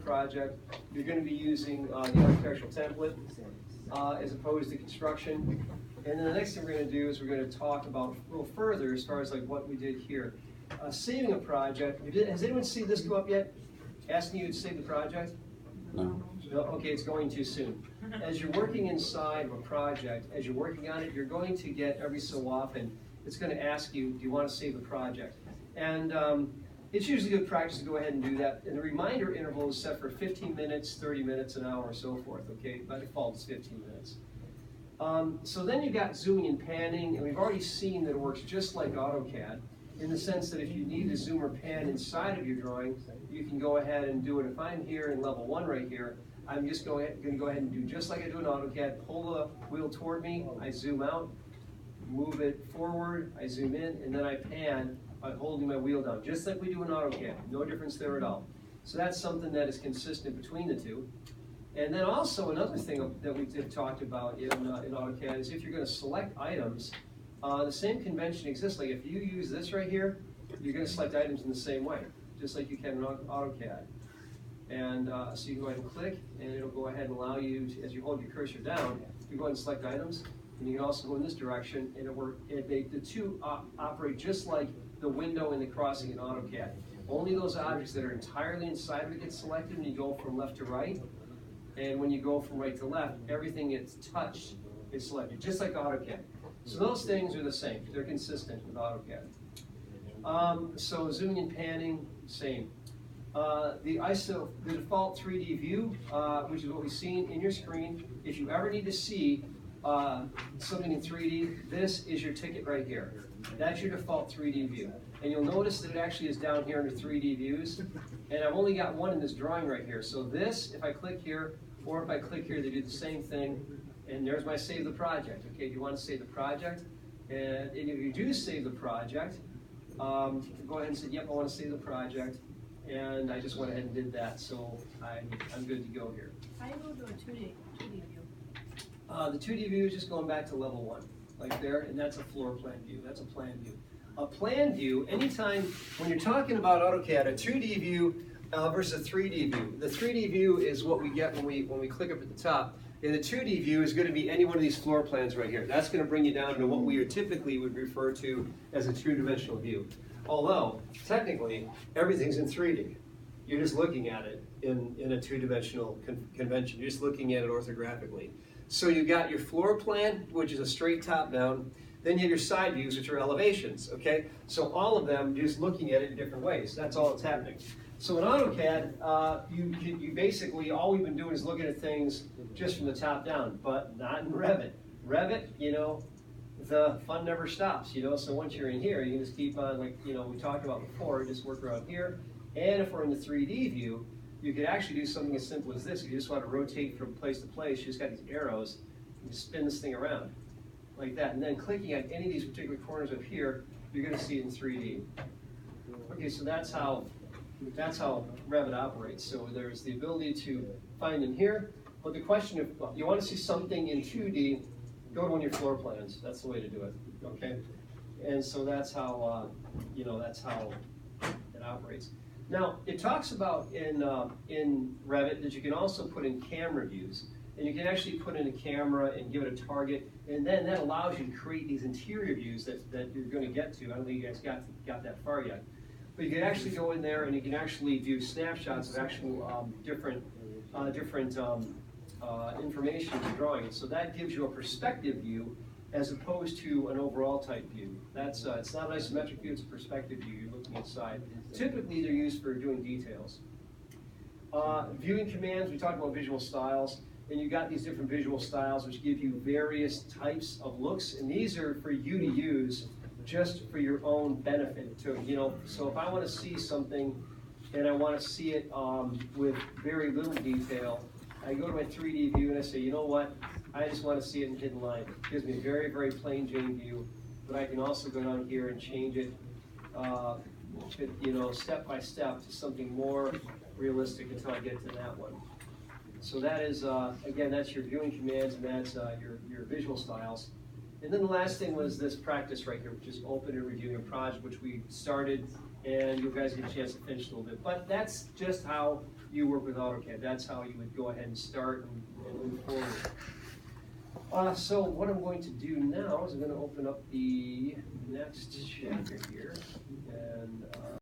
project, you're going to be using the architectural template as opposed to construction. And then the next thing we're going to do is we're going to talk about a little further as far as like what we did here. Saving a project. Has anyone seen this go up yet? Asking you to save the project? No. No? Okay, it's going too soon. As you're working inside of a project, as you're working on it, you're going to get every so often, it's going to ask you, do you want to save the project? And it's usually good practice to go ahead and do that. And the reminder interval is set for 15 minutes, 30 minutes, an hour, and so forth. Okay, by default it's 15 minutes. So then you've got zooming and panning, and we've already seen that it works just like AutoCAD, in the sense that if you need to zoom or pan inside of your drawing, you can go ahead and do it. If I'm here in level 1 right here, I'm just going to go ahead and do just like I do in AutoCAD, pull the wheel toward me, I zoom out, move it forward, I zoom in, and then I pan by holding my wheel down, just like we do in AutoCAD. No difference there at all. So that's something that is consistent between the two. And then also another thing that we talked about in AutoCAD is if you're going to select items, the same convention exists. Like if you use this right here, you're going to select items in the same way, just like you can in AutoCAD. And so you can go ahead and click, and it'll go ahead and allow you to, as you hold your cursor down, you go ahead and select items, and you can also go in this direction, and the two operate just like the window and the crossing in AutoCAD. Only those objects that are entirely inside of it get selected when you go from left to right, and when you go from right to left, everything gets touched is selected, just like AutoCAD. So those things are the same. They're consistent with AutoCAD. So zooming and panning, same. The default 3D view, which is what we've seen in your screen. If you ever need to see something in 3D, this is your ticket right here. That's your default 3D view. And you'll notice that it actually is down here under 3D views. And I've only got one in this drawing right here. So this, if I click here, or if I click here, they do the same thing. And there's my save the project. Okay, do you want to save the project? And if you do save the project, go ahead and say, yep, I want to save the project. And I just went ahead and did that, so I'm good to go here. How do you go to a 2D view? The 2D view is just going back to level 1, like there, and that's a floor plan view. That's a plan view. A plan view, anytime when you're talking about AutoCAD, a 2D view versus a 3D view. The 3D view is what we get when we click up at the top. And the 2D view is going to be any one of these floor plans right here. That's going to bring you down to what we typically would refer to as a two-dimensional view. Although, technically, everything's in 3D. You're just looking at it in a two-dimensional convention. You're just looking at it orthographically. So you've got your floor plan, which is a straight top-down. Then you have your side views, which are elevations, okay? So all of them, you're just looking at it in different ways. That's all that's happening. So in AutoCAD, you basically, all we've been doing is looking at things just from the top down, but not in Revit. Revit, you know, the fun never stops, you know, so once you're in here, you can just keep on, like, you know, we talked about before, just work around here. And if we're in the 3D view, you could actually do something as simple as this. If you just want to rotate from place to place, you just got these arrows, and you spin this thing around, like that. And then clicking on any of these particular corners up here, you're going to see it in 3D. Okay, so that's how Revit operates. So there's the ability to find them here, but the question if you want to see something in 2D, go to one of your floor plans. That's the way to do it. Okay, and so that's how you know, that's how it operates. Now it talks about in Revit that you can also put in camera views, and you can actually put in a camera and give it a target, and then that allows you to create these interior views that you're going to get to. I don't think you guys got that far yet, but you can actually go in there and you can actually view snapshots of actual different information in the drawing. So that gives you a perspective view as opposed to an overall type view. That's it's not an isometric view, it's a perspective view. You're looking inside. Typically they're used for doing details. Viewing commands, we talked about visual styles, and you got these different visual styles which give you various types of looks, and these are for you to use just for your own benefit. You know, so if I want to see something and I want to see it with very little detail, I go to my 3D view and I say, you know what, I just want to see it in hidden line. It gives me a very, very plain Jane view, but I can also go down here and change it, you know, step by step to something more realistic until I get to that one. So that is, again, that's your viewing commands, and that's your visual styles. And then the last thing was this practice right here, which is open and reviewing a project, which we started and you guys get a chance to finish a little bit. But that's just how you work with AutoCAD. That's how you would go ahead and start and move forward. So what I'm going to do now is I'm going to open up the next chapter here. And